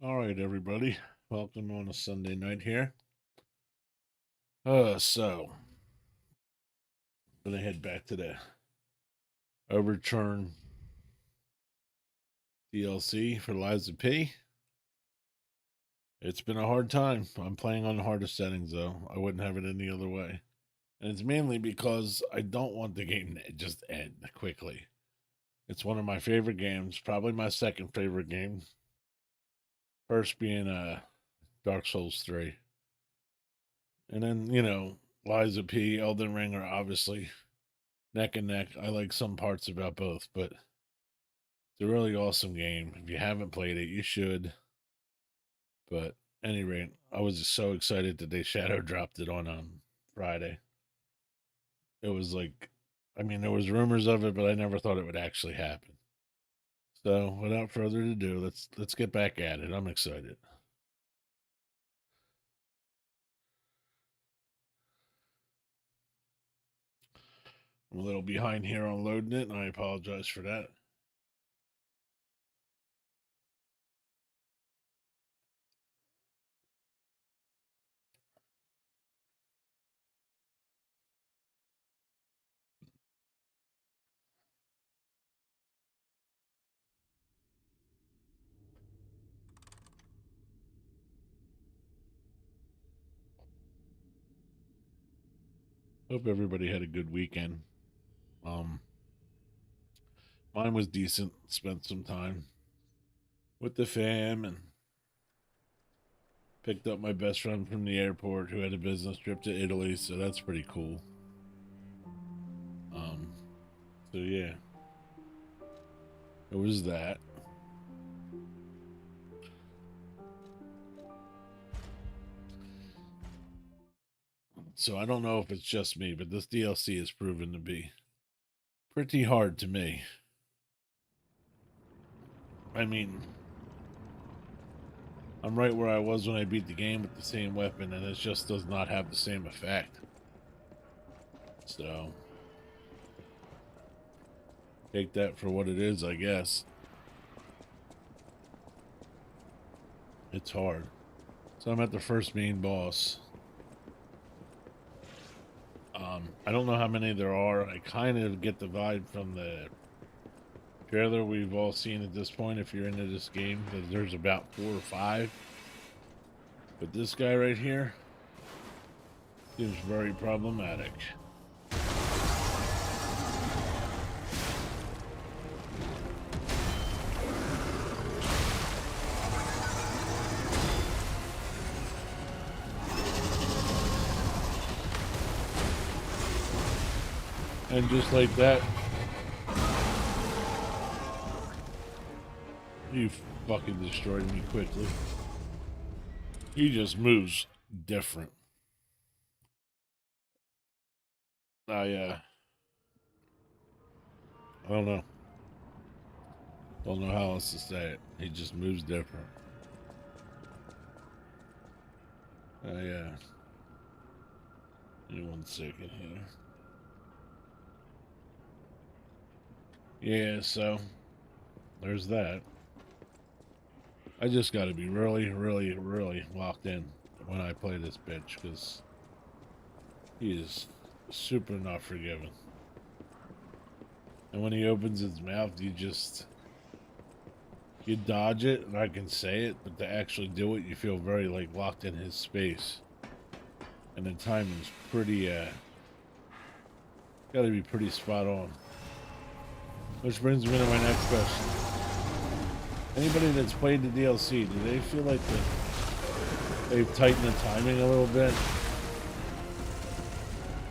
All right, everybody. Welcome on a Sunday night here. So gonna head back to the Overture DLC for Liza P. It's been a hard time. I'm playing on the hardest settings though. I wouldn't have it any other way. And it's mainly because I don't want the game to just end quickly. It's one of my favorite games, probably my second favorite game. First being Dark Souls 3. And then, Liza P, Elden Ring are obviously neck and neck. I like some parts about both, but it's a really awesome game. If you haven't played it, you should. But any rate, I was just so excited that they shadow dropped it on Friday. It was like, I mean, there was rumors of it, but I never thought it would actually happen. So, without further ado, let's get back at it. I'm excited. I'm a little behind here on loading it, and I apologize for that. Hope everybody had a good weekend. Um, Mine was decent. Spent some time with the fam and picked up my best friend from the airport who had a business trip to Italy, so that's pretty cool. Um, so yeah, it was that. So I don't know if it's just me, but this DLC has proven to be pretty hard to me. I mean, I'm right where I was when I beat the game with the same weapon, and it just does not have the same effect. So, take that for what it is, I guess. It's hard. So I'm at the first main boss. I don't know how many there are. I kind of get the vibe from the trailer we've all seen at this point, if you're into this game, that there's about 4 or 5. But this guy right here is very problematic. And just like that, you fucking destroyed me quickly. He just moves different. I don't know. Don't know how else to say it. He just moves different. Give me 1 second here. Yeah, so there's that. I just got to be really, really, really locked in when I play this bitch, because he is super not forgiving. And when he opens his mouth, you dodge it, and I can say it, but to actually do it, you feel very like locked in his space. And the timing's pretty, gotta be pretty spot on. Which brings me to my next question. Anybody that's played the DLC, do they feel like they've tightened the timing a little bit?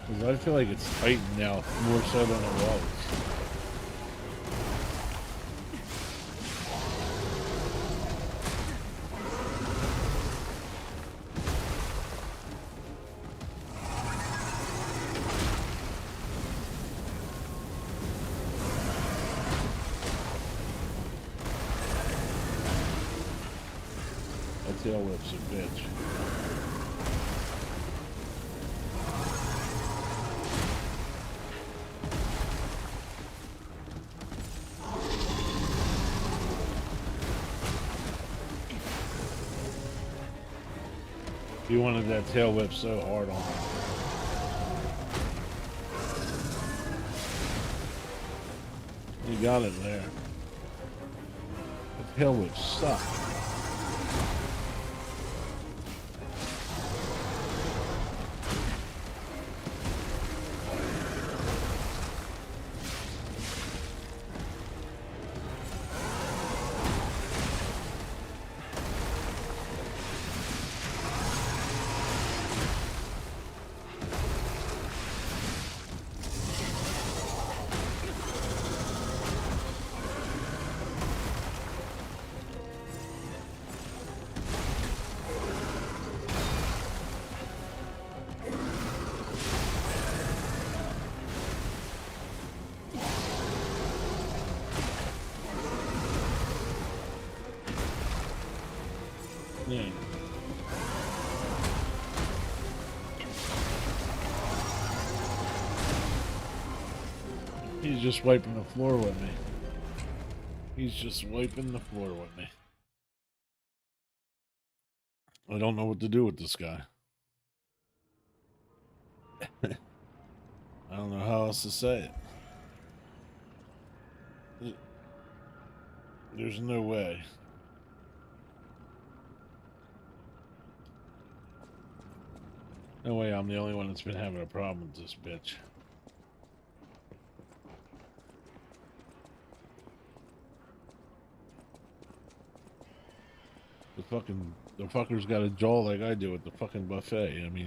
Because I feel like it's tightened now more so than it was. That tail whip's a bitch. You wanted that tail whip so hard on him. You got it there. The tail whip sucked. Yeah. He's just wiping the floor with me. He's just wiping the floor with me. I don't know what to do with this guy. I don't know how else to say it. There's no way. No way I'm the only one that's been having a problem with this bitch. The fucker's got a jaw like I do at the fucking buffet. I mean,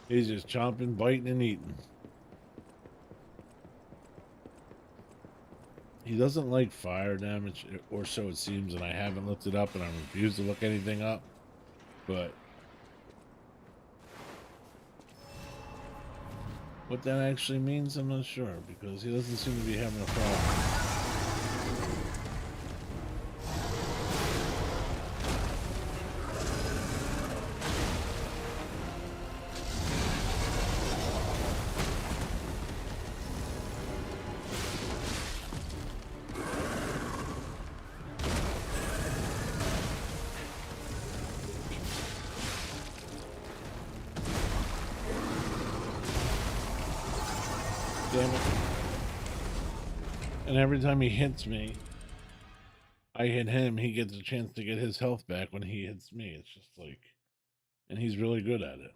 he's just chomping, biting, and eating. He doesn't like fire damage, or so it seems, and I haven't looked it up, and I refuse to look anything up. But what that actually means, I'm not sure, because he doesn't seem to be having a problem. Damn it. And every time he hits me, I hit him, he gets a chance to get his health back when he hits me. It's just like, and he's really good at it.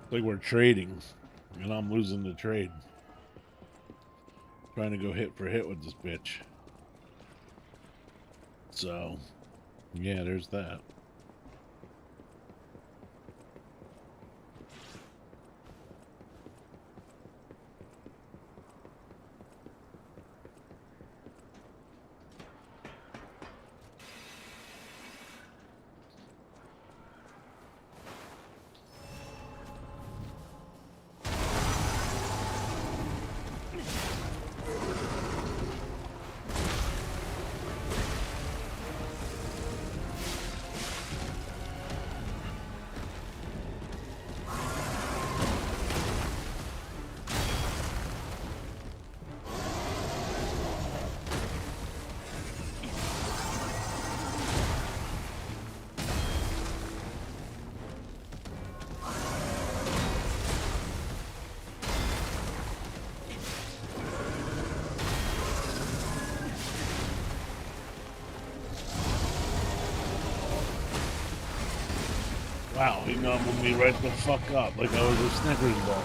It's like we're trading, and I'm losing the trade. Trying to go hit for hit with this bitch. So, yeah, there's that. Wow, he gobbled me right the fuck up like I was a Snickers bar.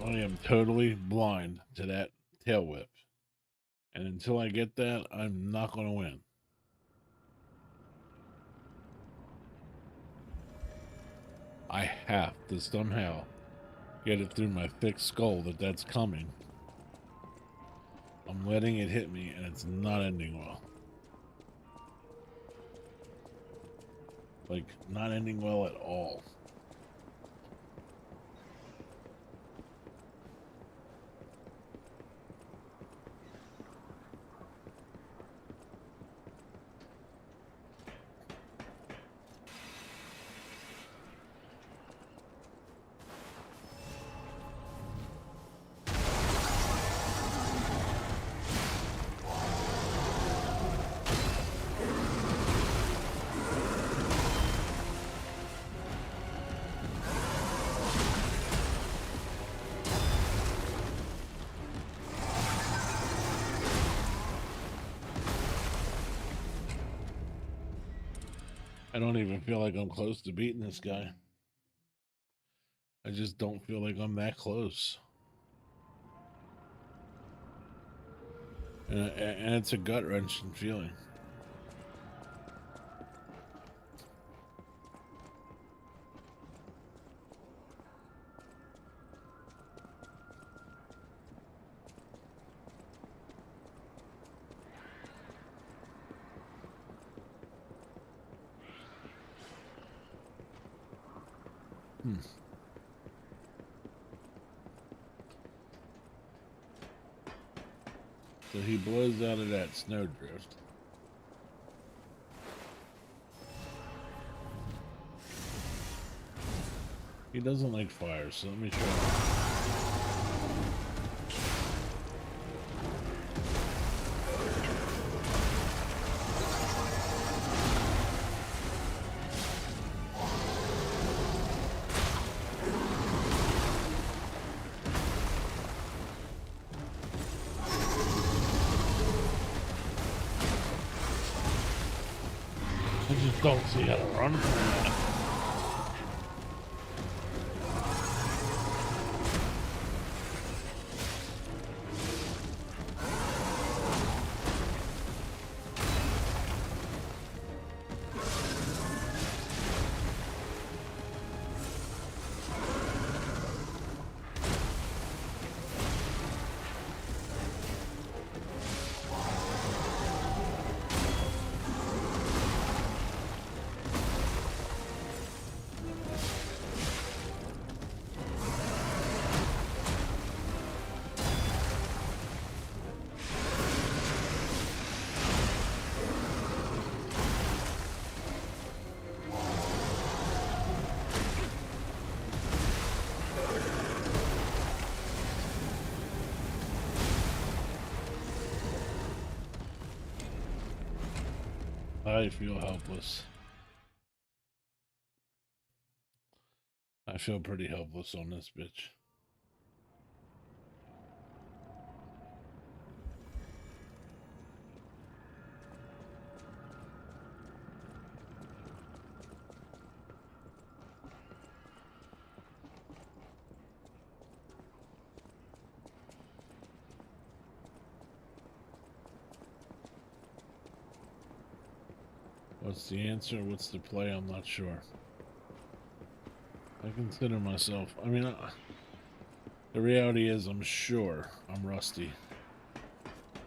I am totally blind to that tail whip. And until I get that, I'm not going to win. I have to somehow get it through my thick skull that that's coming. I'm letting it hit me, and it's not ending well. Like, not ending well at all. I don't even feel like I'm close to beating this guy. I just don't feel like I'm that close. And it's a gut-wrenching feeling. So he blows out of that snowdrift. He doesn't like fire, so let me try. I just don't see how to run from that. I feel helpless. I feel pretty helpless on this bitch. What's the answer? What's the play? I'm not sure. I consider myself, I mean, the reality is I'm sure I'm rusty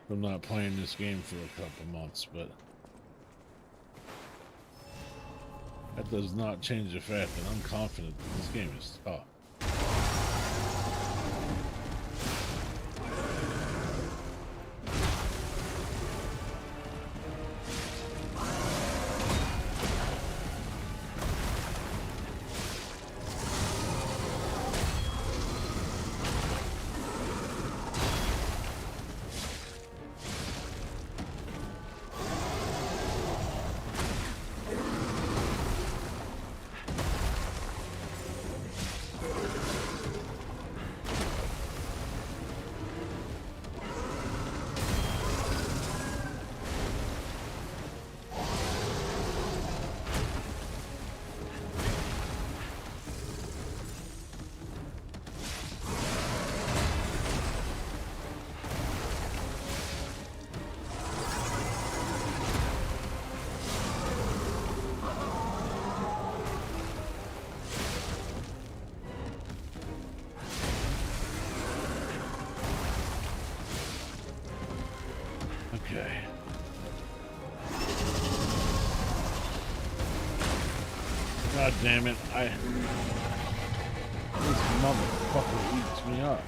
from not playing this game for a couple months, but that does not change the fact that I'm confident that this game is tough. Okay. God damn it, this motherfucker eats me up.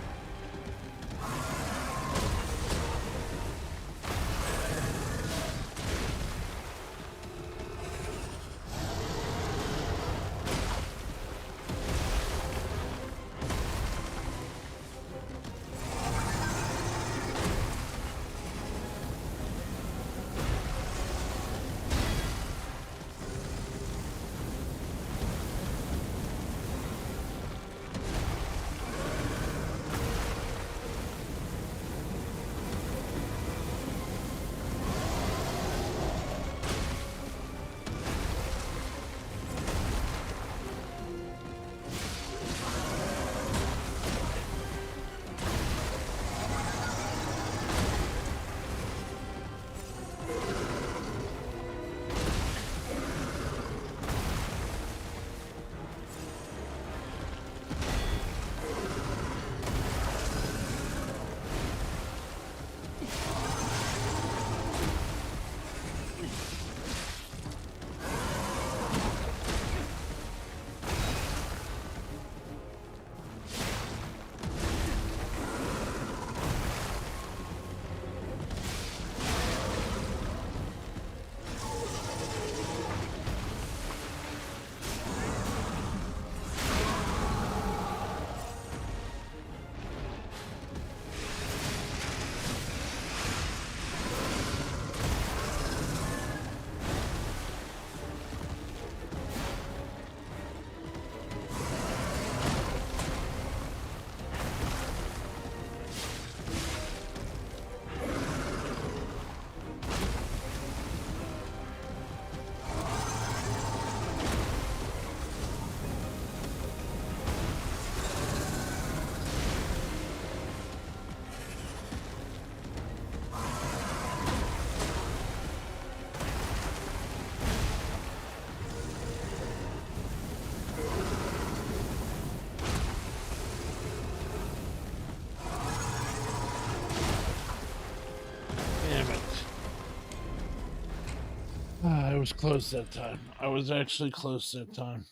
I was close that time. I was actually close that time.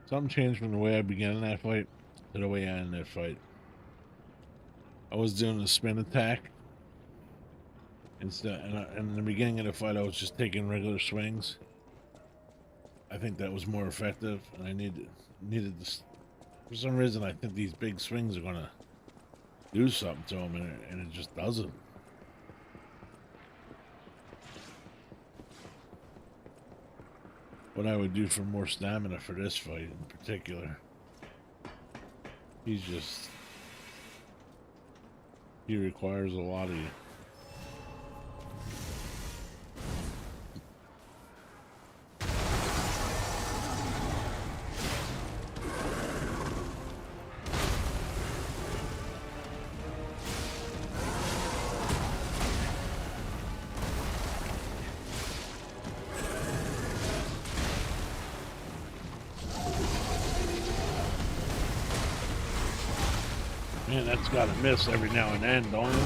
Something changed from the way I began that fight to the way I ended that fight. I was doing the spin attack instead, and in the beginning of the fight, I was just taking regular swings. I think that was more effective, and I needed this. For some reason, I think these big swings are gonna do something to him, and it just doesn't. What I would do for more stamina for this fight in particular. He requires a lot of you. Man, that's got to miss every now and then, don't it?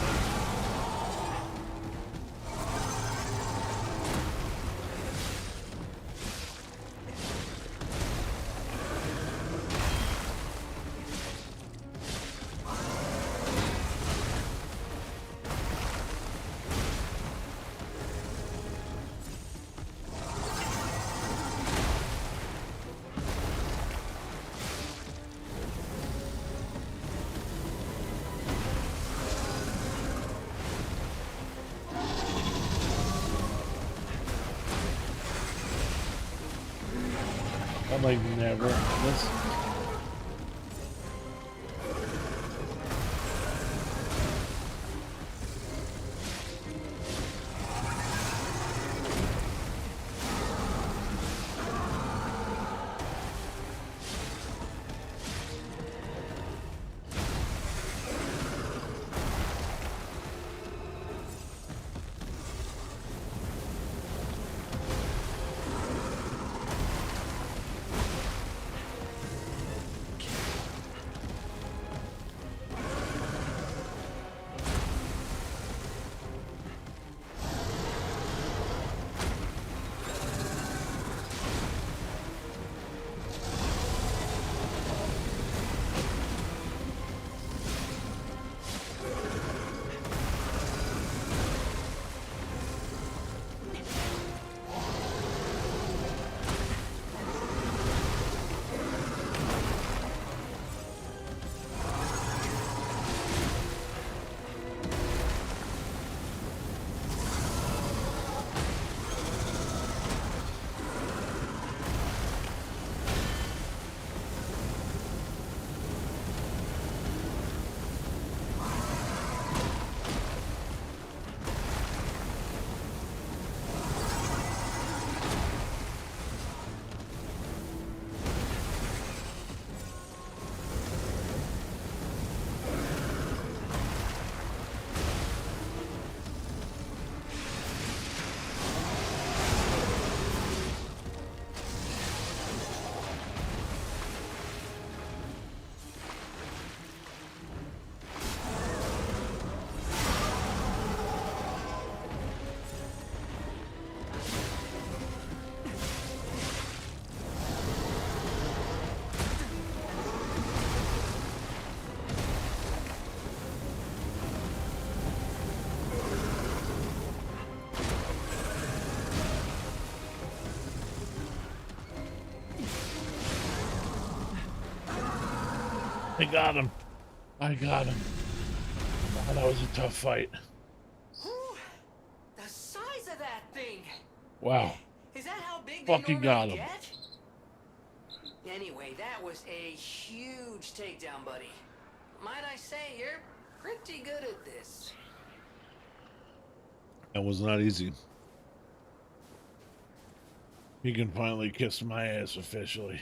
I'm like, never. I got him. I got him. Oh, that was a tough fight. Ooh, the size of that thing. Wow. Is that how big Fucking they got normally him. get? Anyway, that was a huge takedown, buddy. Might I say, you're pretty good at this. That was not easy. He can finally kiss my ass officially.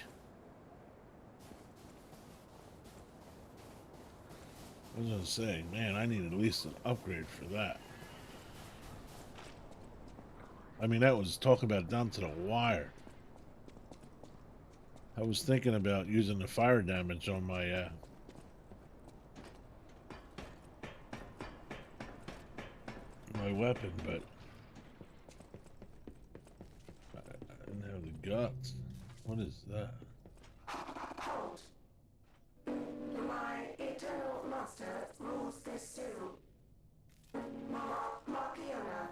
I was gonna say, man, I need at least an upgrade for that. I mean, that was talk about down to the wire. I was thinking about using the fire damage on my weapon, but I didn't have the guts. What is that? Hold. My eternal master rules this zoo. Markiona.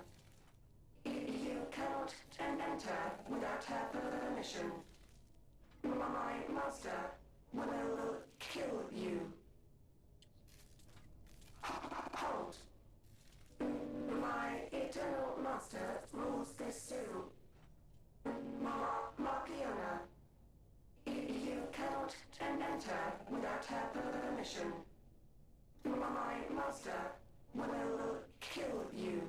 You cannot enter without her permission. My master will kill you. Hold. My eternal master rules this zoo. Markiona. You cannot enter without her permission. My master will kill you.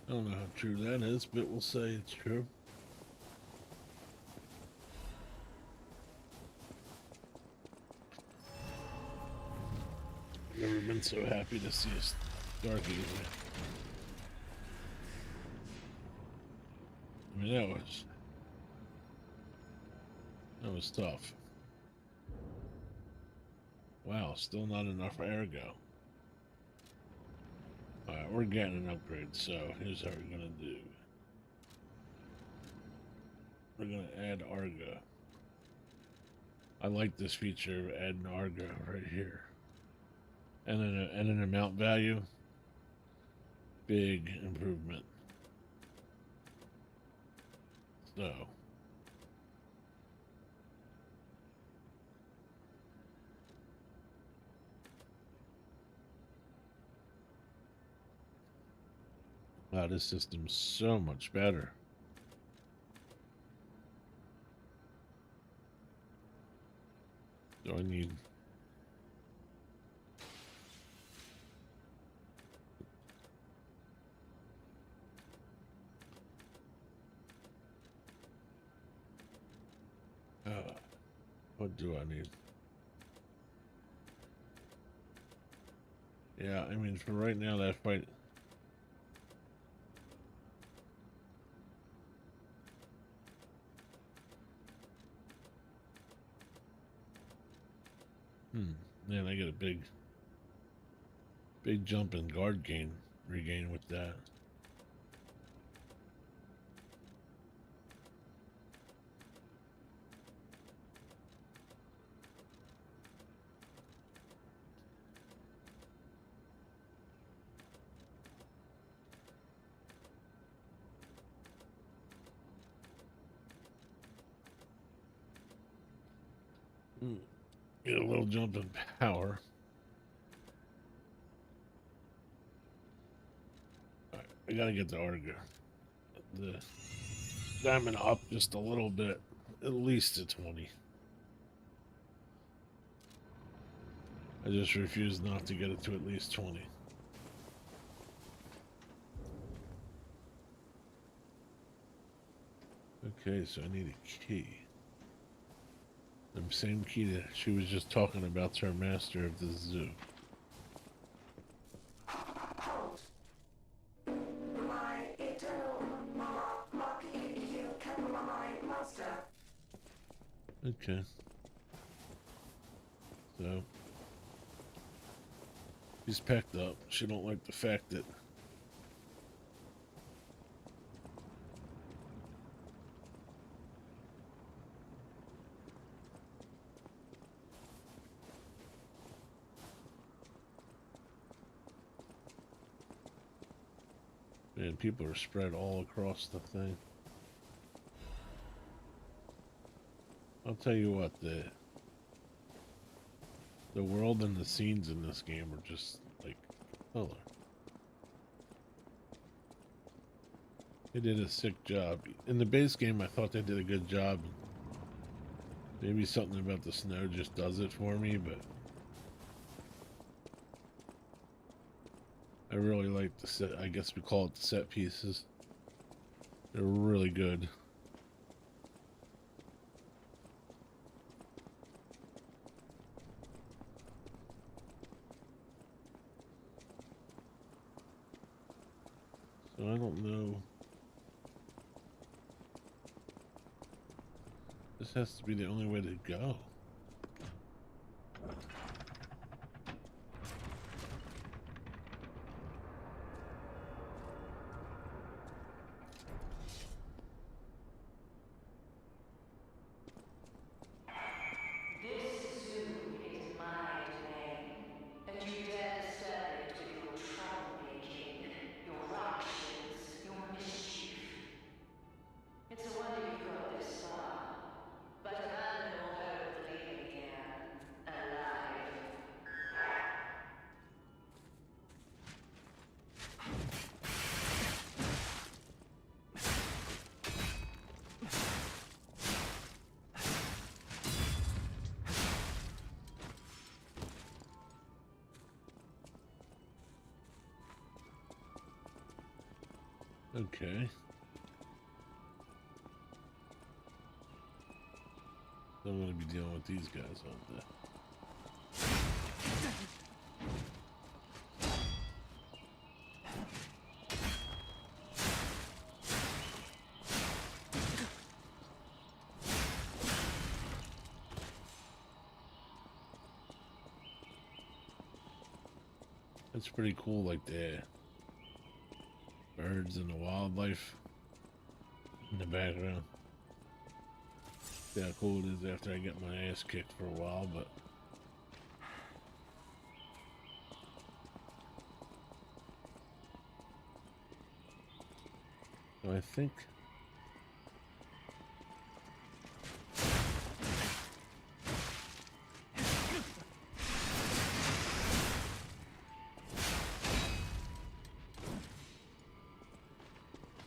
I don't know how true that is, but we'll say it's true. Never been so happy to see a dark evening. I mean, that was tough. Wow, still not enough ergo. Alright, we're getting an upgrade, so here's how we're gonna do. We're gonna add Argo. I like this feature of adding Argo right here. And an amount value. Big improvement. So wow, this system's so much better. So I need what do I need? Yeah, I mean, for right now, that fight. Man, I get a big jump in guard regain with that. Get a little jump in power. Right, I gotta get the Argo. The diamond up just a little bit, at least to 20. I just refuse not to get it to at least 20. Okay, so I need a key. The same key that she was just talking about to her master of the zoo. Hold. My eternal you can my master. Okay. So she's packed up. She don't like the fact that man, people are spread all across the thing. I'll tell you what, the world and the scenes in this game are just like killer. They did a sick job. In the base game, I thought they did a good job. Maybe something about the snow just does it for me, but I really like the set. I guess we call it the set pieces. They're really good. So I don't know. This has to be the only way to go. This zoo is my domain, and you dare disturb it with your troublemaking, your ructions, your mischief. It's a wonder you've got this far, but abandon all hope of leaving here alive. Okay. So I'm gonna be dealing with these guys all day. It's pretty cool, like the birds and the wildlife in the background. See how cool it is after I get my ass kicked for a while, but so I think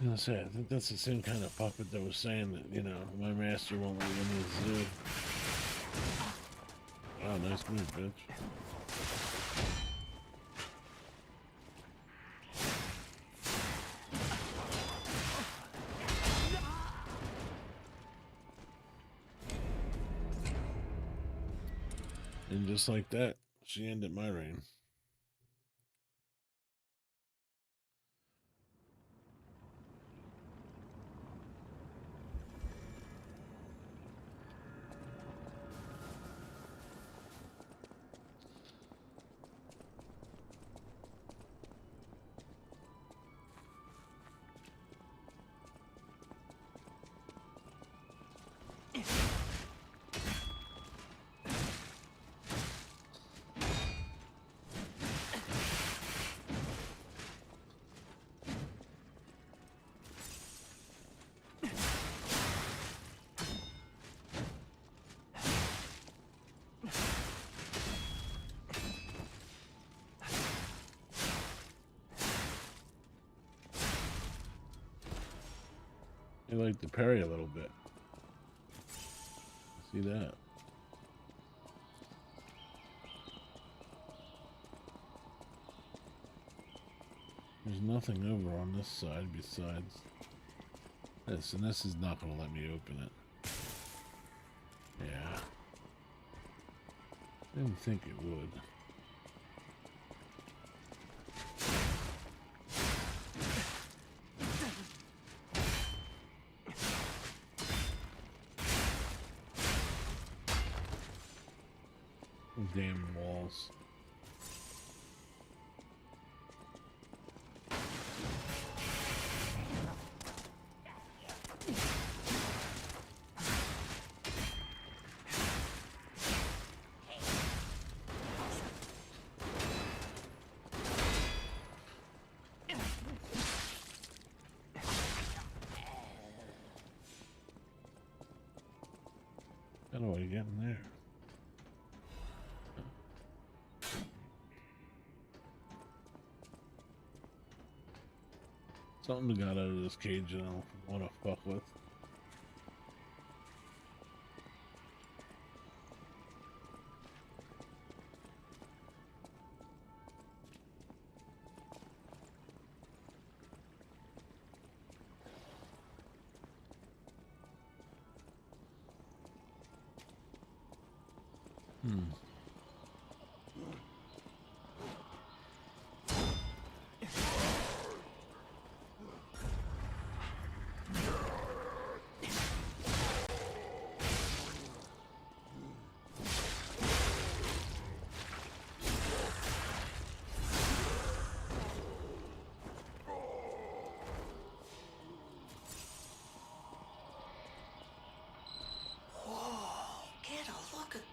I think that's the same kind of puppet that was saying that, you know, my master won't let me in the zoo. Wow, nice move, bitch. And just like that, she ended my reign. I like to parry a little bit. See that? There's nothing over on this side besides this, and this is not going to let me open it. Yeah. Didn't think it would. Damn walls. How do I get in there? Something got out of this cage and I don't want to fuck with.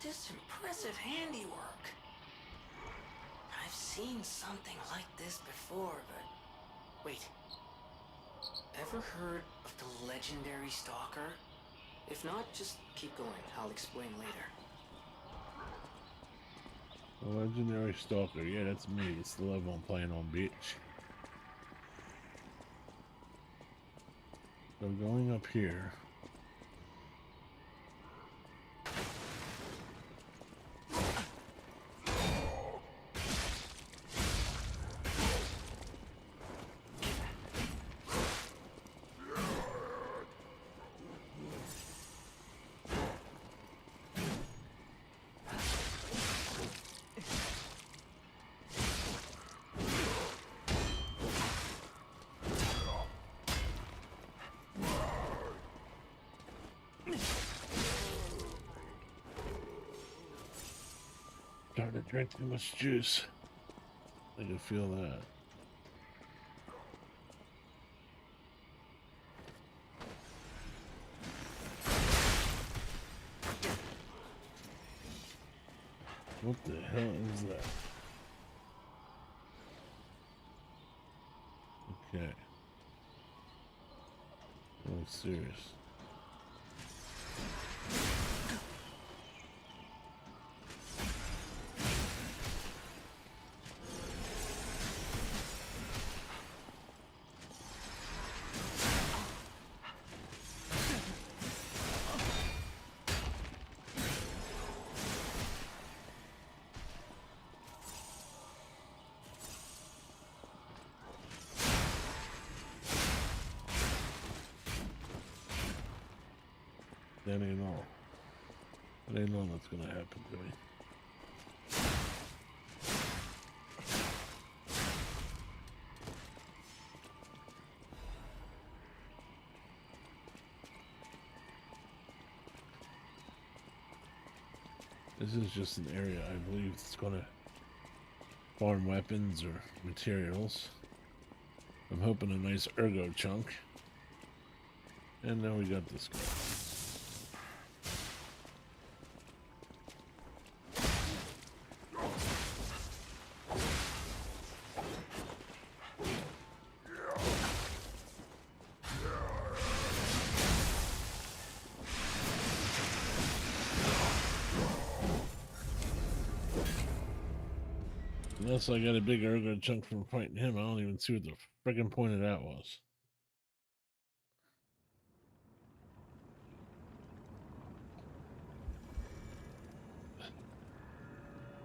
just impressive handiwork. I've seen something like this before, but... Wait. Ever heard of the legendary stalker? If not, just keep going. I'll explain later. The legendary stalker. Yeah, that's me. It's the level I'm playing on, bitch. So going up here. Starting to drink too much juice. I can feel that. What the hell is that? Okay. Oh, serious. That ain't all. That ain't all that's gonna happen to me. This is just an area I believe it's gonna farm weapons or materials. I'm hoping a nice ergo chunk. And now we got this guy. Unless I got a big ergo chunk from fighting him, I don't even see what the friggin' point of that was.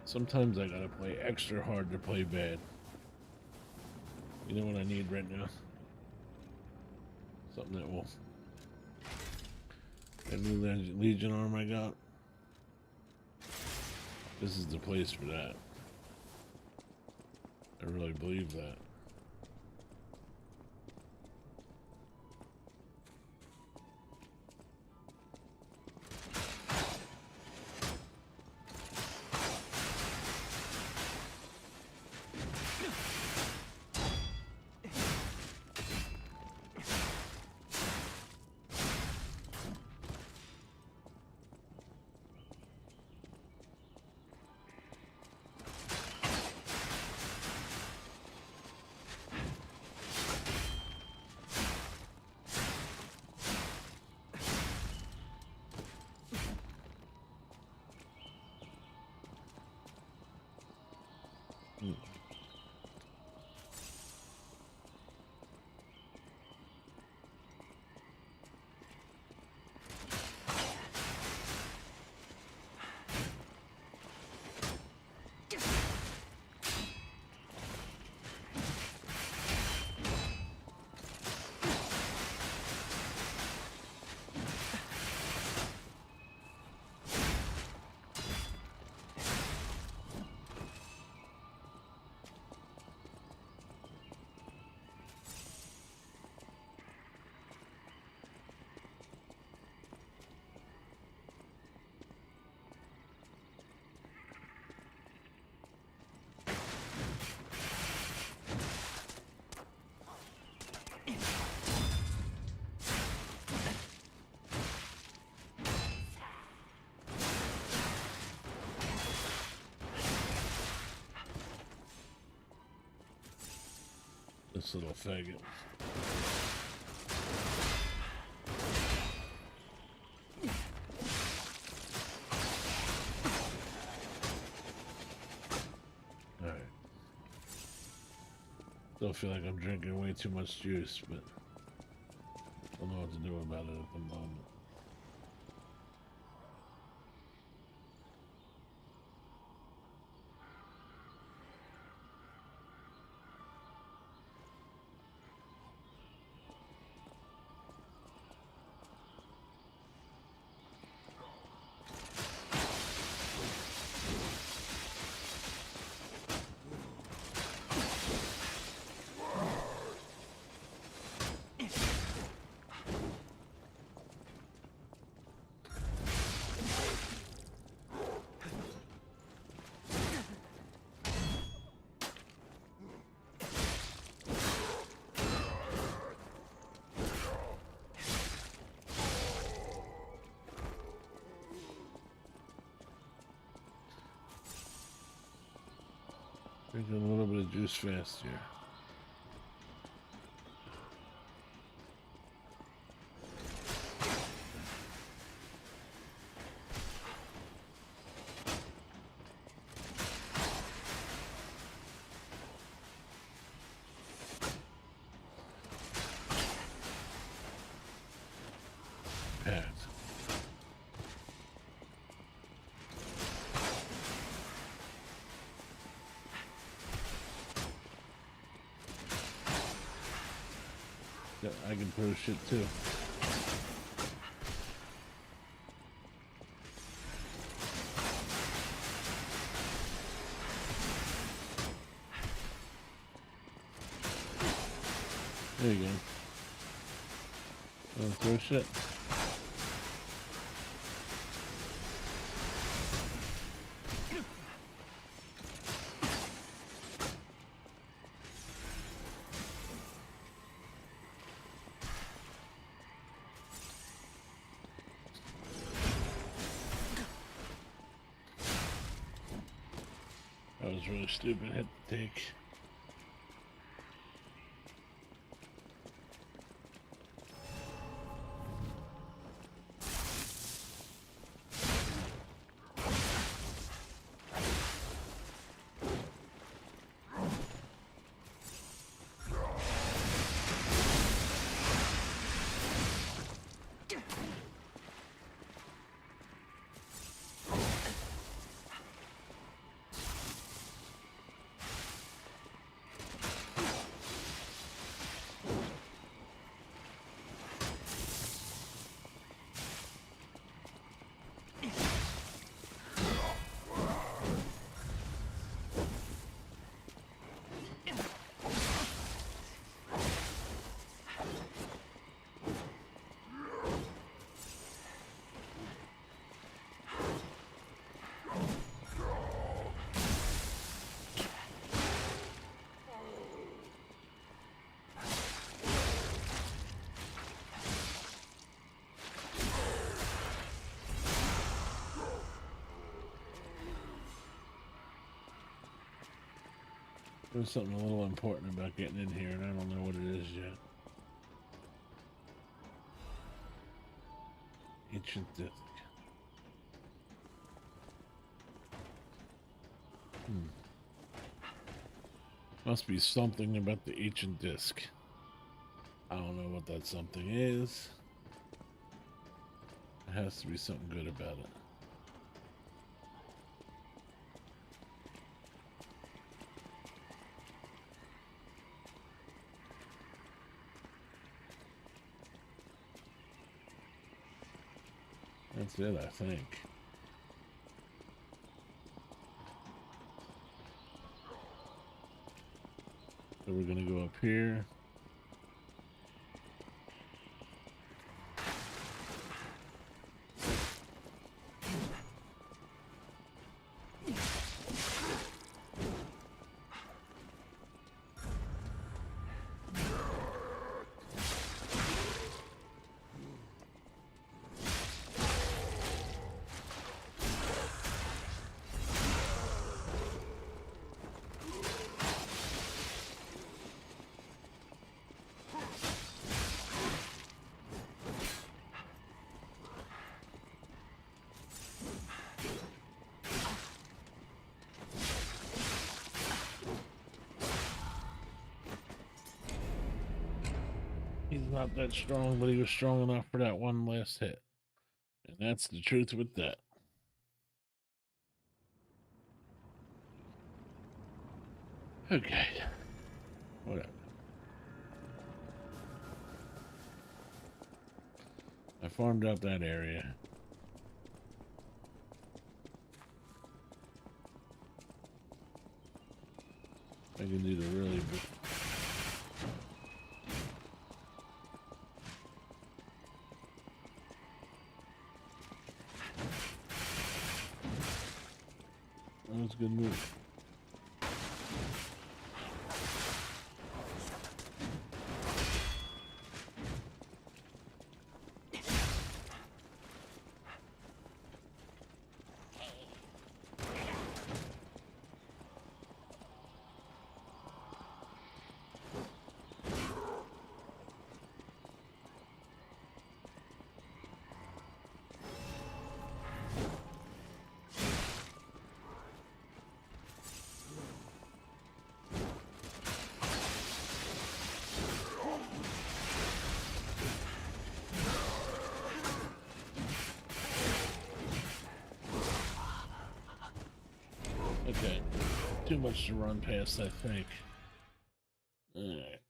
Sometimes I gotta play extra hard to play bad. You know what I need right now? Something that will... That new Legion arm I got. This is the place for that. I really believe that. This little faggot. Alright. Still feel like I'm drinking way too much juice, but I don't know what to do about it at the moment. Drinking a little bit of juice fast here. Pat. Yeah, I can throw shit too. There you go. Throw shit. That was really stupid hit to take. There's something a little important about getting in here, and I don't know what it is yet. Ancient disc. Must be something about the ancient disc. I don't know what that something is. There has to be something good about it. That's it, I think. So we're gonna go up here. He's not that strong, but he was strong enough for that one last hit. And that's the truth with that. Okay. Whatever. I farmed out that area. I can do the really big. That was a good move. Okay, too much to run past, I think. Alright.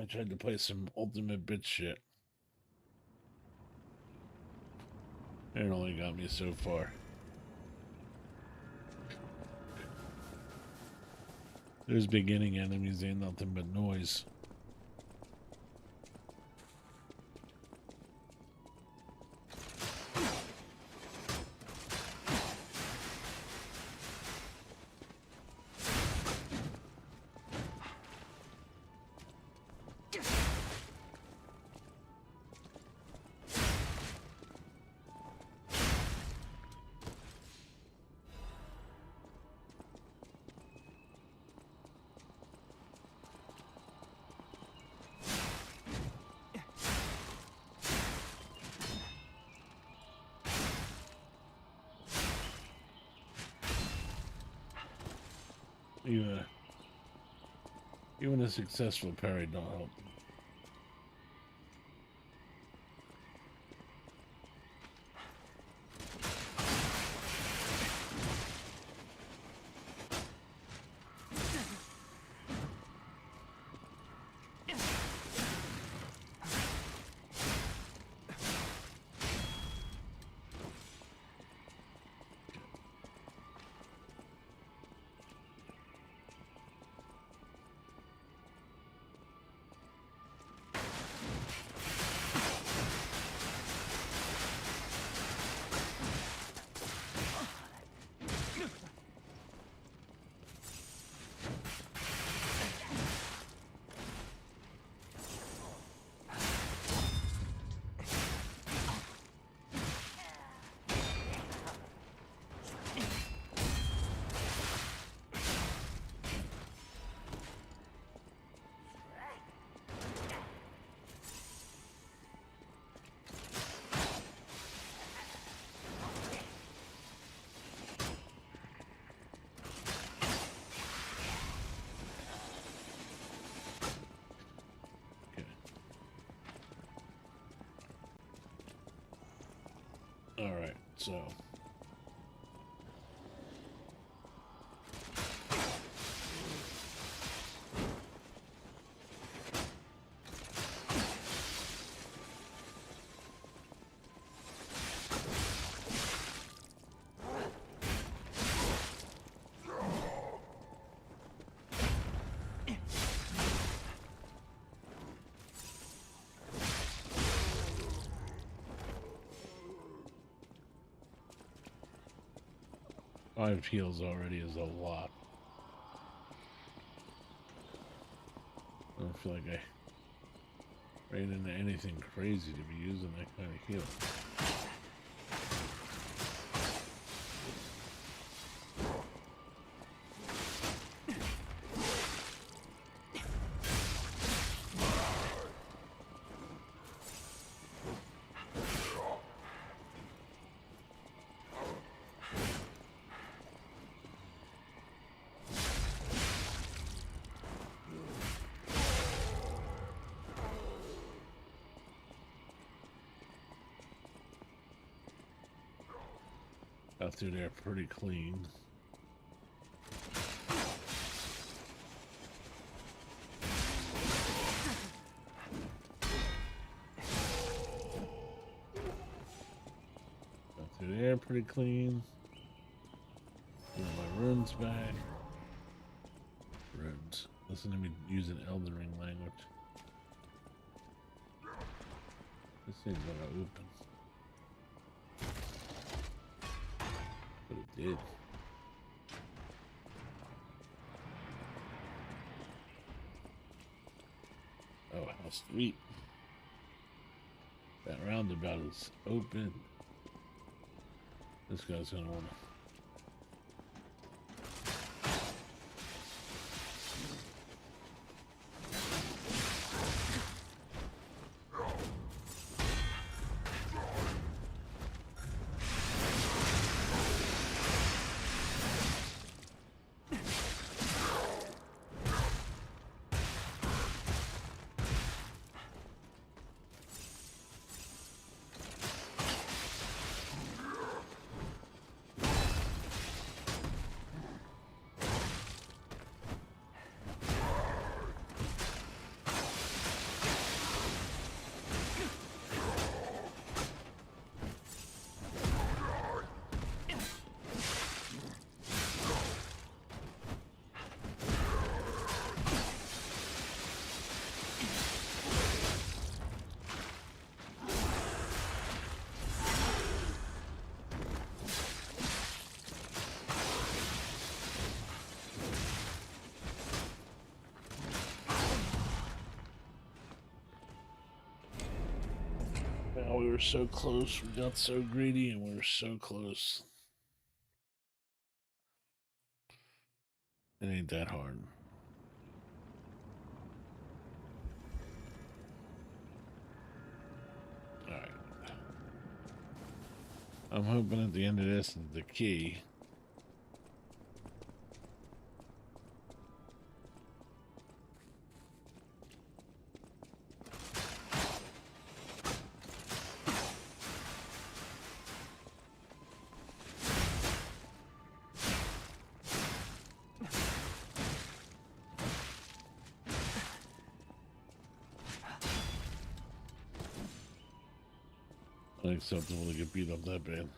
I tried to play some ultimate bitch shit. It only got me so far. There's beginning enemies, ain't nothing but noise. Even a successful parry don't help. Alright, so five heals already is a lot. I don't feel like I ran into anything crazy to be using that kind of heal. Got through there pretty clean. Got through there pretty clean. Get my runes back. Runes. Listen to me using Elden Ring language. This thing's gonna open. But it did. Oh, how sweet. That roundabout is open. This guy's gonna wanna. Oh, we were so close. We got so greedy and we were so close. It ain't that hard. Alright. I'm hoping at the end of this is the key. Unacceptable to get beat up that bad.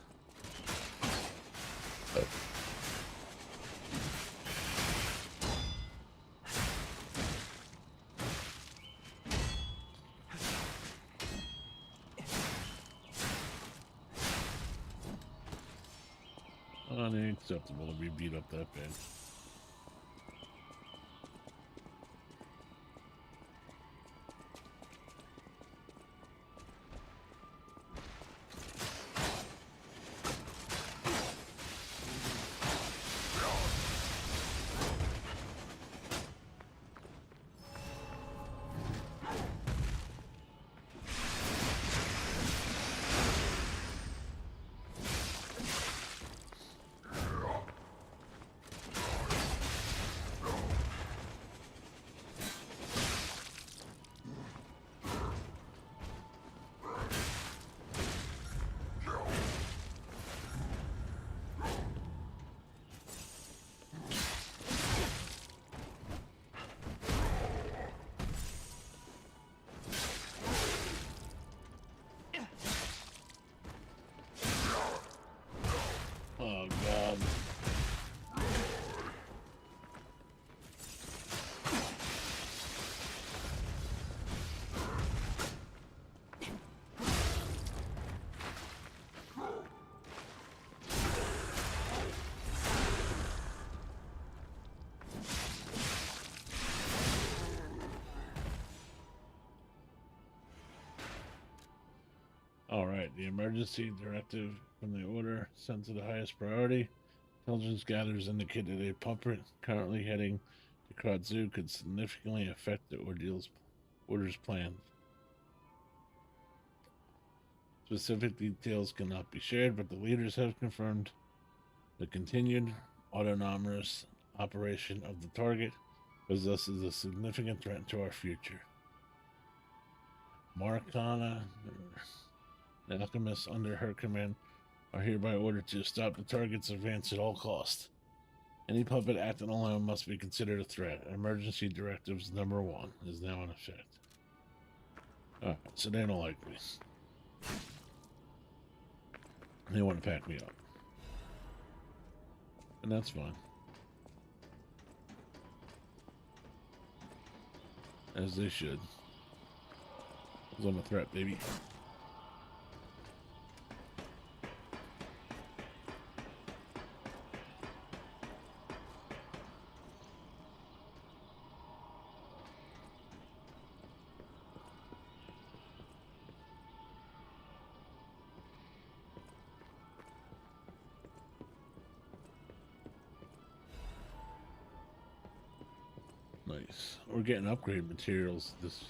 Unacceptable to be beat up that bad. Oh god. All right, the emergency directive from the order sent to the highest priority. Intelligence gathers indicated a pumper currently heading to Kratzu could significantly affect the order's plans. Specific details cannot be shared, but the leaders have confirmed the continued autonomous operation of the target possesses a significant threat to our future. Marcana, the alchemists under her command, are hereby ordered to stop the target's advance at all costs. Any puppet acting alone must be considered a threat. Emergency directives number 1 is now in effect. Alright, so they don't like me. They want to pack me up. And that's fine. As they should. Because I'm a threat, baby. Nice. We're getting upgrade materials this.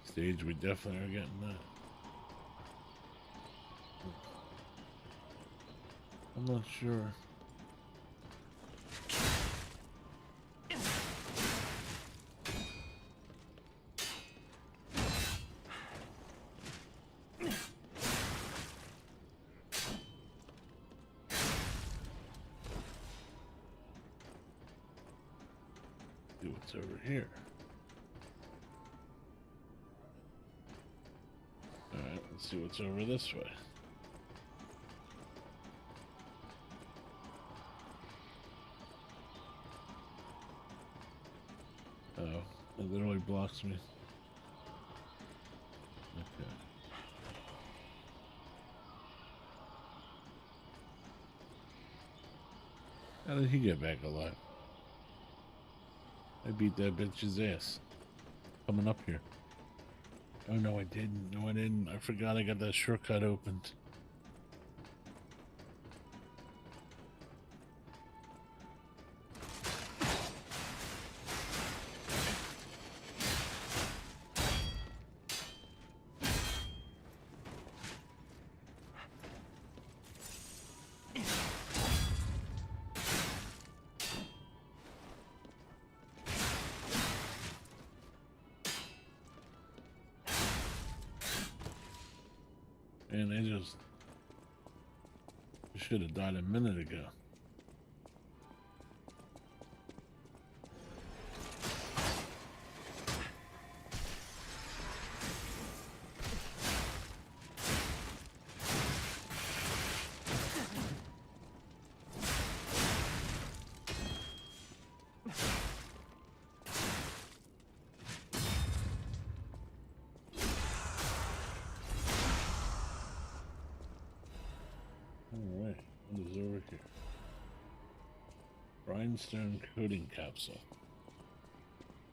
Stage, we definitely are getting that. I'm not sure. See what's over here. Alright, let's see what's over this way. Oh, it literally blocks me. Okay. How did he get back alive? I beat that bitch's ass. Coming up here. Oh no, I didn't. No, I didn't. I forgot I got that shortcut opened. And I just should have died a minute ago. Alright, what is over here? Rhinestone coating capsule.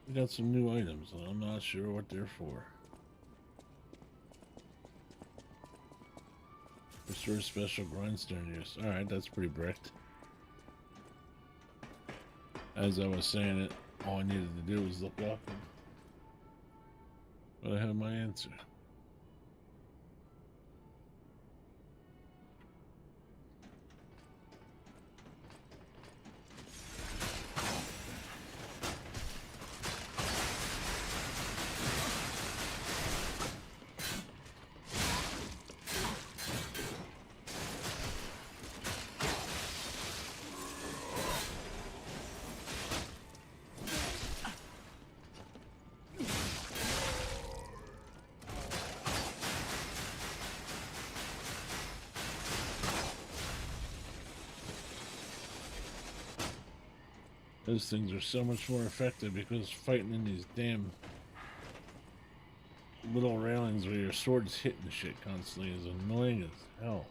We got some new items, and I'm not sure what they're for. Restore special grindstone use. Alright, that's pretty bricked. As I was saying it, all I needed to do was look up, but I have my answer. Those things are so much more effective because fighting in these damn little railings where your sword's hitting shit constantly is annoying as hell.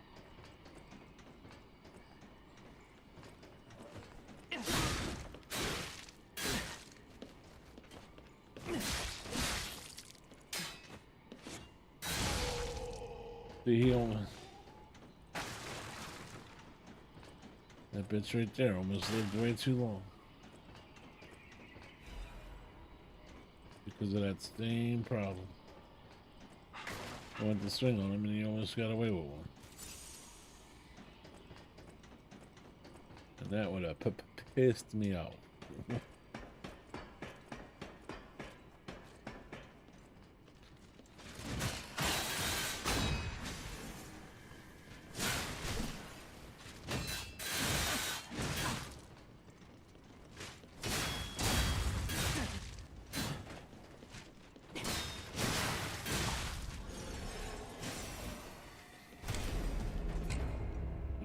See, he almost... That bitch right there almost lived way too long. Because of that same problem. I went to swing on him and he almost got away with one. And that would have pissed me off.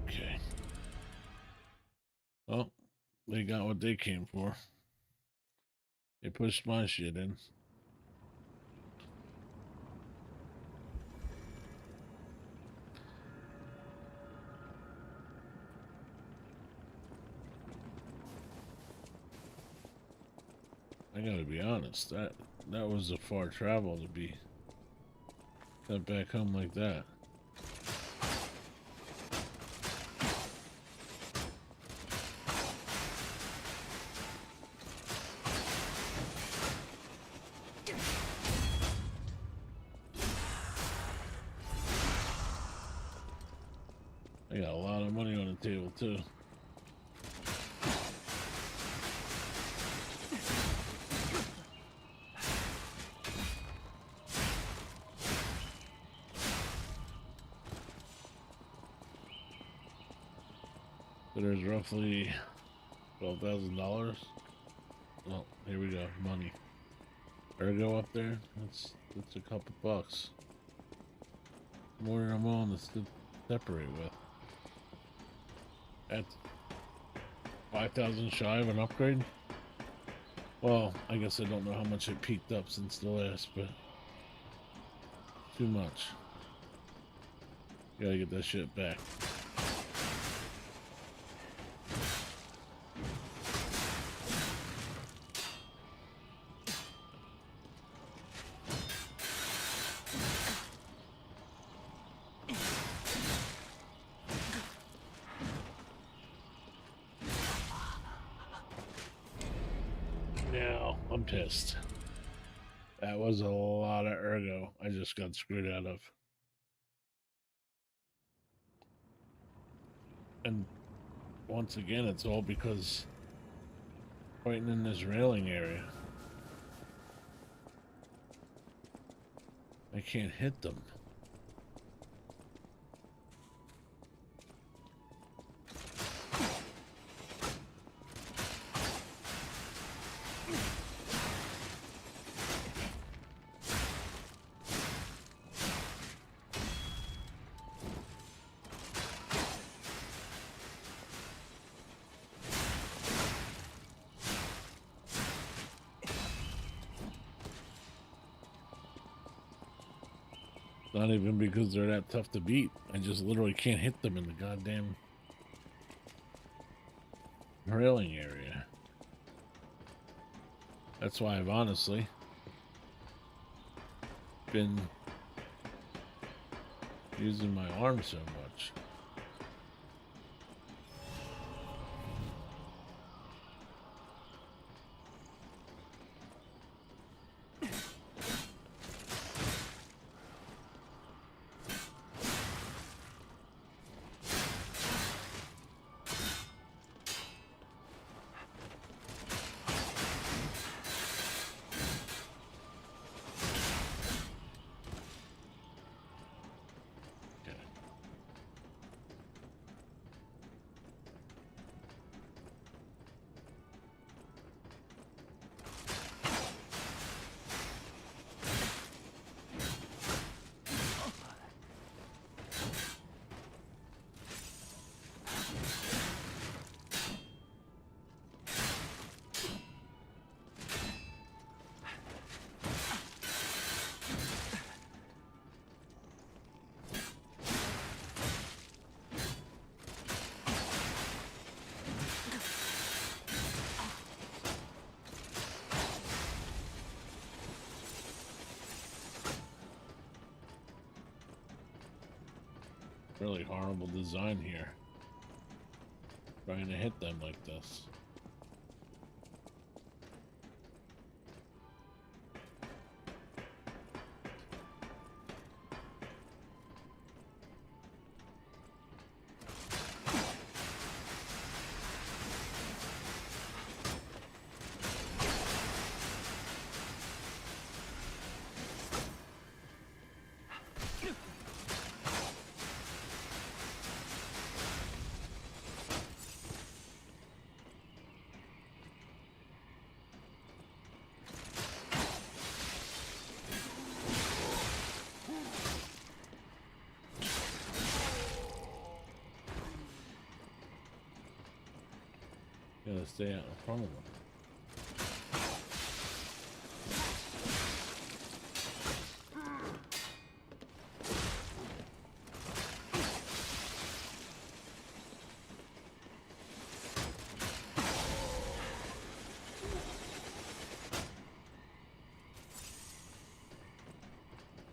Okay. Well, they got what they came for. They pushed my shit in. I gotta be honest, that was a far travel to be sent back home like that. I got a lot of money on the table too. So there's roughly $12,000. Well, here we go, money. Ergo up there, that's a couple bucks. More than I'm willing to separate with. At 5,000 shy of an upgrade. Well, I guess I don't know how much it peaked up since the last, but too much. Gotta get that shit back. Now, I'm pissed. That was a lot of ergo I just got screwed out of. And once again, it's all because fighting in this railing area. I can't hit them. Not even because they're that tough to beat. I just literally can't hit them in the goddamn railing area. That's why I've honestly been using my arm so much. Really horrible design here. Trying to hit them like this. Gotta stay out in front of them.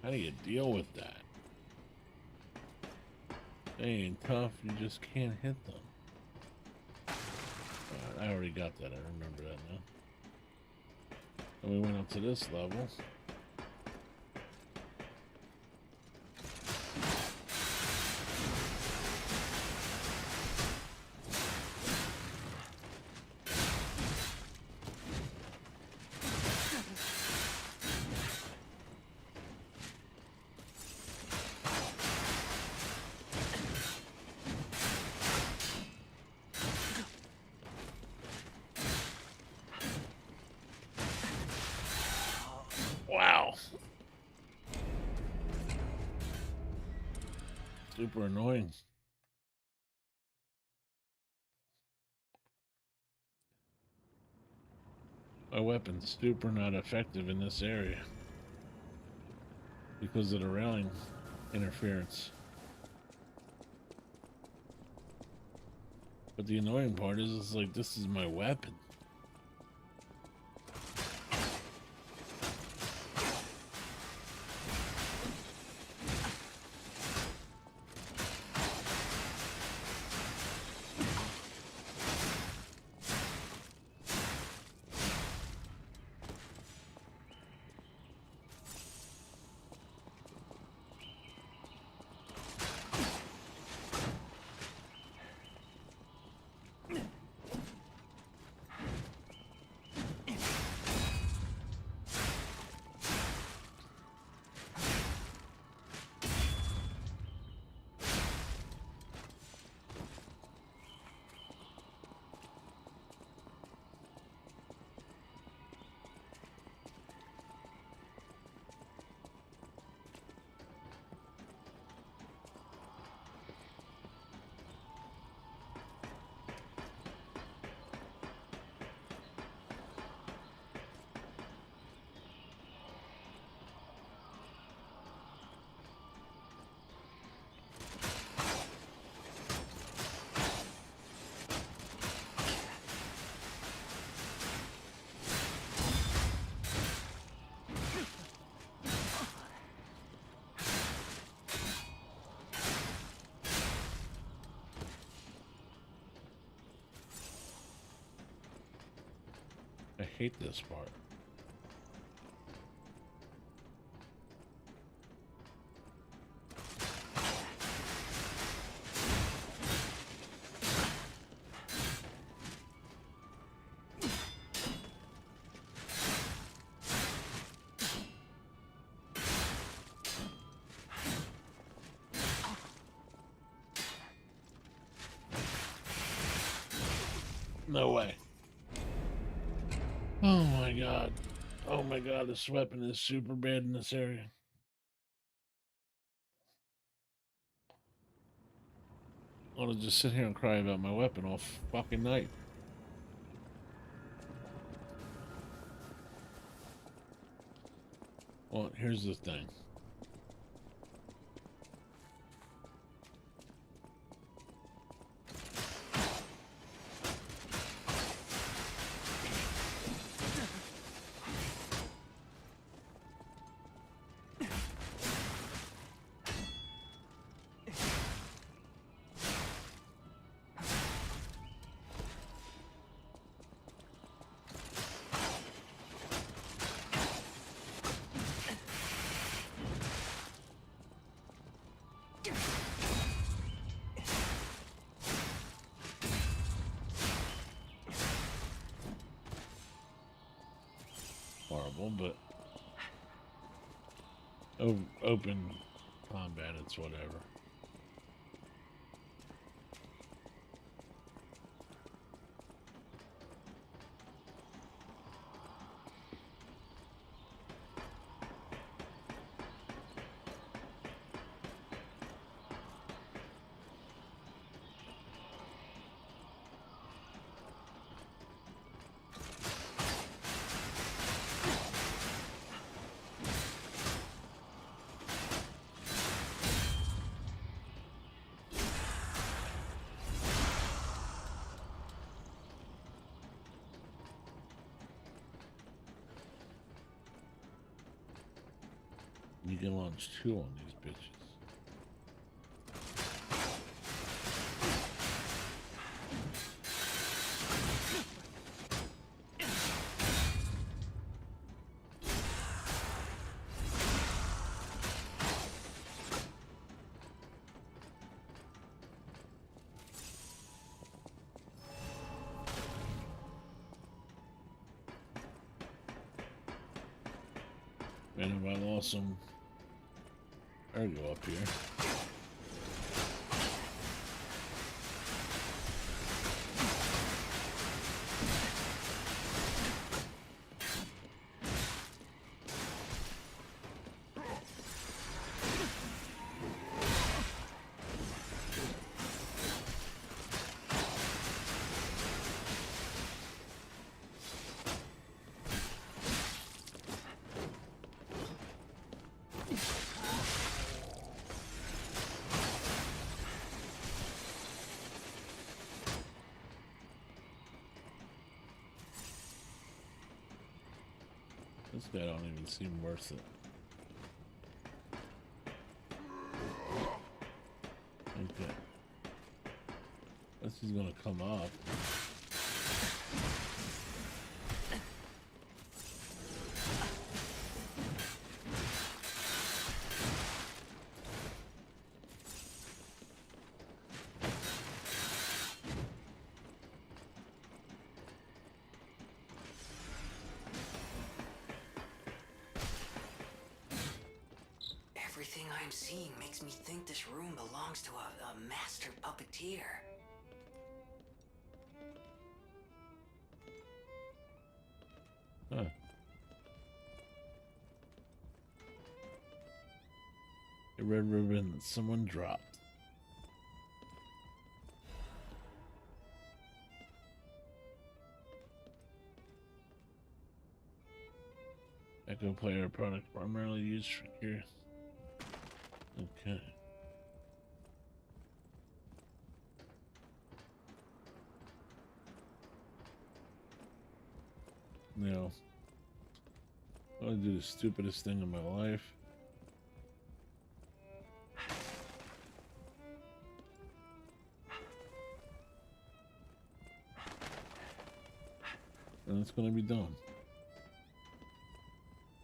How do you deal with that? They ain't tough, you just can't hit them. Alright, I already got that, I remember that now. And we went up to this level. Wow. Super annoying. My weapon's super not effective in this area because of the railing interference. But the annoying part is, it's like, this is my weapon. I hate this part. No way. Oh my god. Oh my god, this weapon is super bad in this area. I want to just sit here and cry about my weapon all fucking night. Well, here's the thing. Horrible, but open combat, it's whatever. you can launch 2 on these bitches. Man, have I lost some? There we go up here. This guy don't even seem worth it. Okay. Guess he's gonna come up. Everything I'm seeing makes me think this room belongs to a master puppeteer. Huh. A red ribbon that someone dropped. Echo player product primarily used for gear. Okay. Now, I'm gonna do the stupidest thing in my life. And it's gonna be done.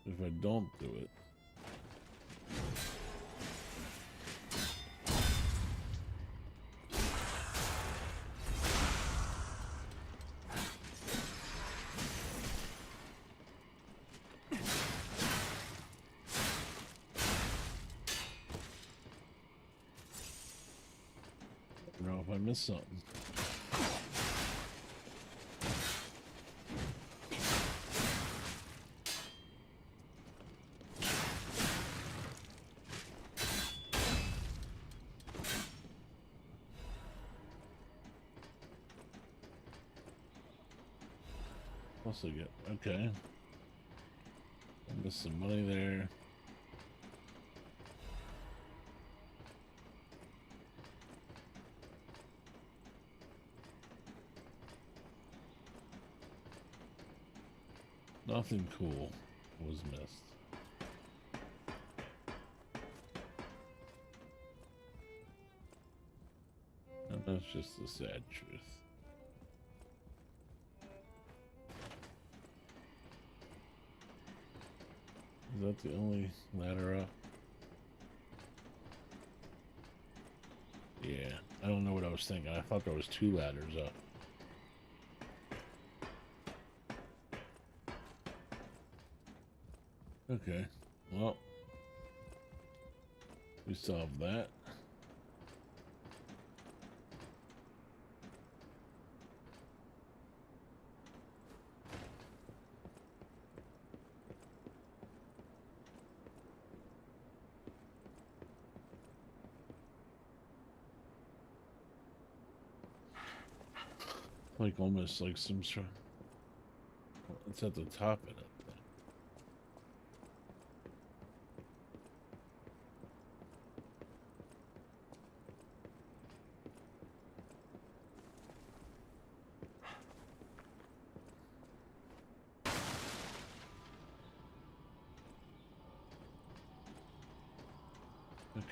If I don't do it, I don't know if I missed something. What's I get? Okay. I missed some money there. Nothing cool was missed. And that's just the sad truth. Is that the only ladder up? Yeah, I don't know what I was thinking. I thought there was 2 ladders up. Okay, well, we solved that. Like almost like some sort. It's at the top of it.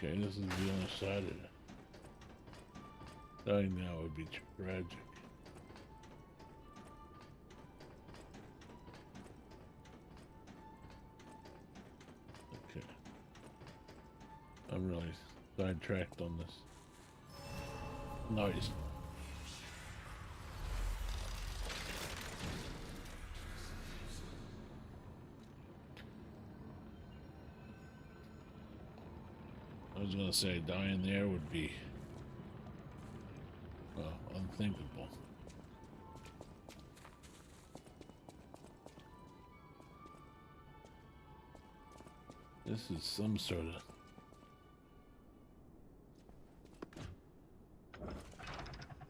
Okay, this is the other side of it. Dying now would be tragic. Okay. I'm really sidetracked on this. Nice. I was gonna say dying there would be unthinkable. This is some sort of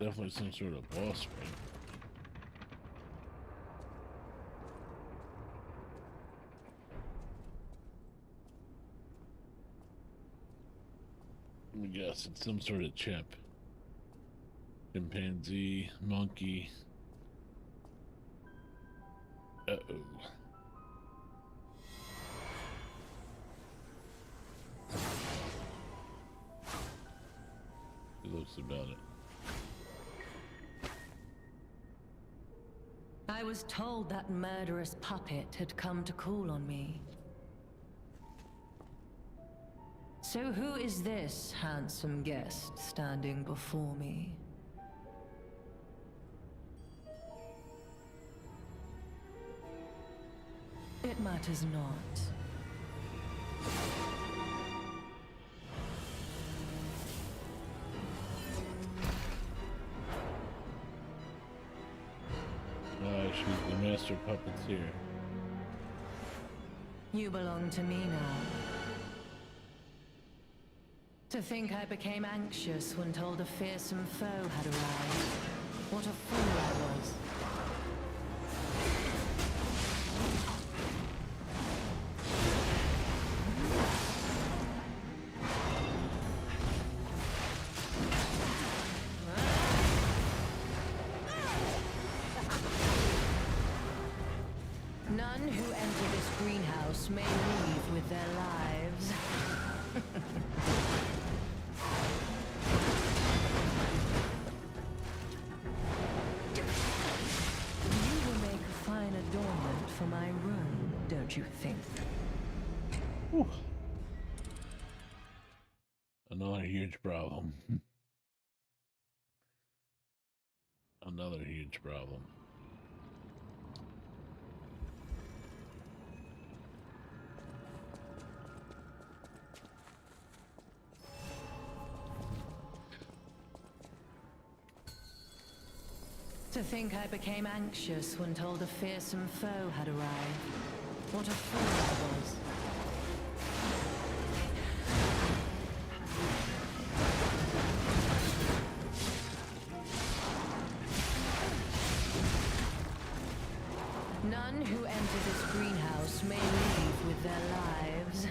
definitely some sort of boss fight. Let me guess, it's some sort of chimp. Chimpanzee, monkey. Uh-oh. It looks about it. I was told that murderous puppet had come to call on me. So who is this handsome guest standing before me? It matters not. She's the master puppeteer. You belong to me now. To think I became anxious when told a fearsome foe had arrived. What a fool I was. None who enter this greenhouse may leave with their lives. You will make a fine adornment for my room, don't you think? Whew. Another huge problem. Another huge problem. To think I became anxious when told a fearsome foe had arrived. What a fool I was. None who enter this greenhouse may leave with their lives.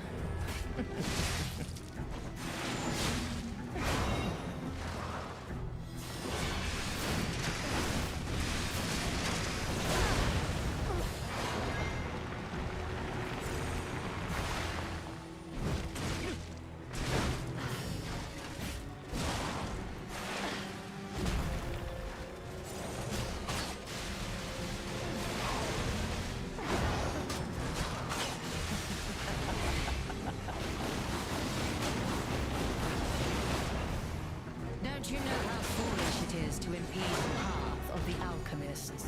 Don't you know how foolish it is to impede the path of the alchemists?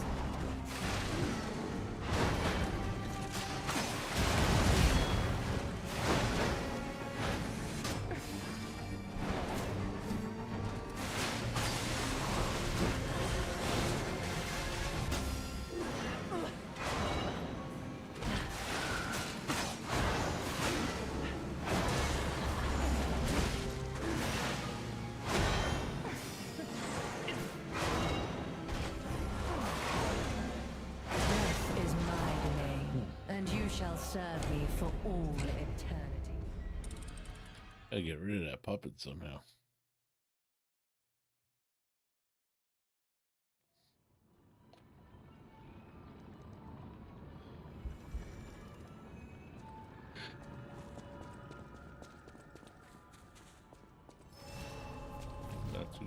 Shall serve me for all eternity. Gotta get rid of that puppet somehow.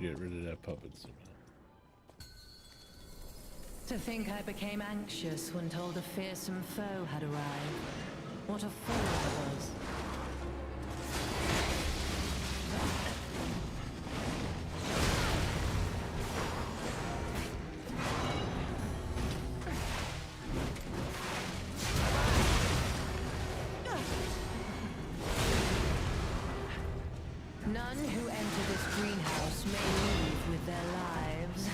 get rid of that puppet somehow. To think I became anxious when told a fearsome foe had arrived. What a fool I was. None who enter this greenhouse may leave with their lives.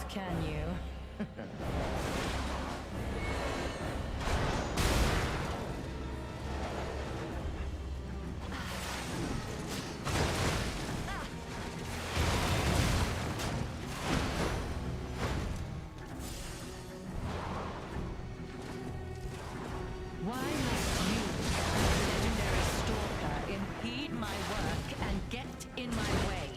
Can you? Why must you, legendary stalker, impede my work and get in my way?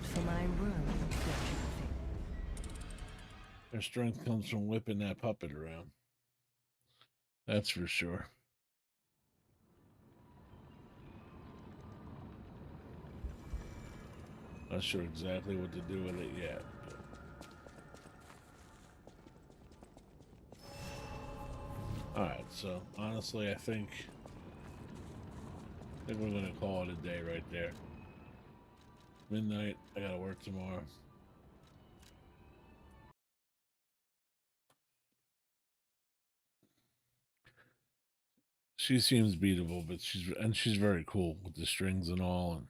For my room, don't you think? Their strength comes from whipping that puppet around. That's for sure. Not sure exactly what to do with it yet. Alright, so honestly, I think we're gonna call it a day right there. Midnight, I gotta work tomorrow. She seems beatable, but she's very cool with the strings and all. And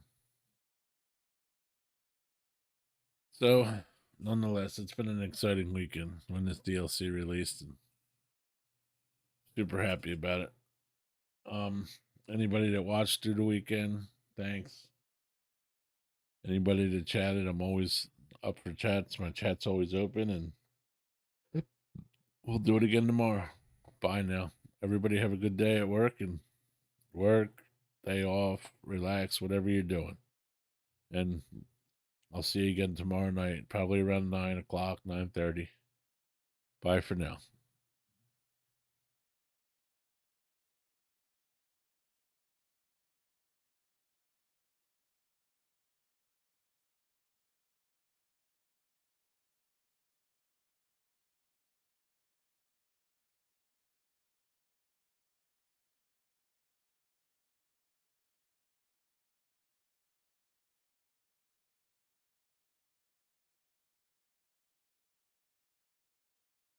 so, nonetheless, it's been an exciting weekend when this DLC released, and super happy about it. Anybody that watched through the weekend, thanks. Anybody that chatted, I'm always up for chats. My chat's always open, and we'll do it again tomorrow. Bye now. Everybody have a good day at work, and work, day off, relax, whatever you're doing. And I'll see you again tomorrow night, probably around 9 o'clock, 9:30. Bye for now.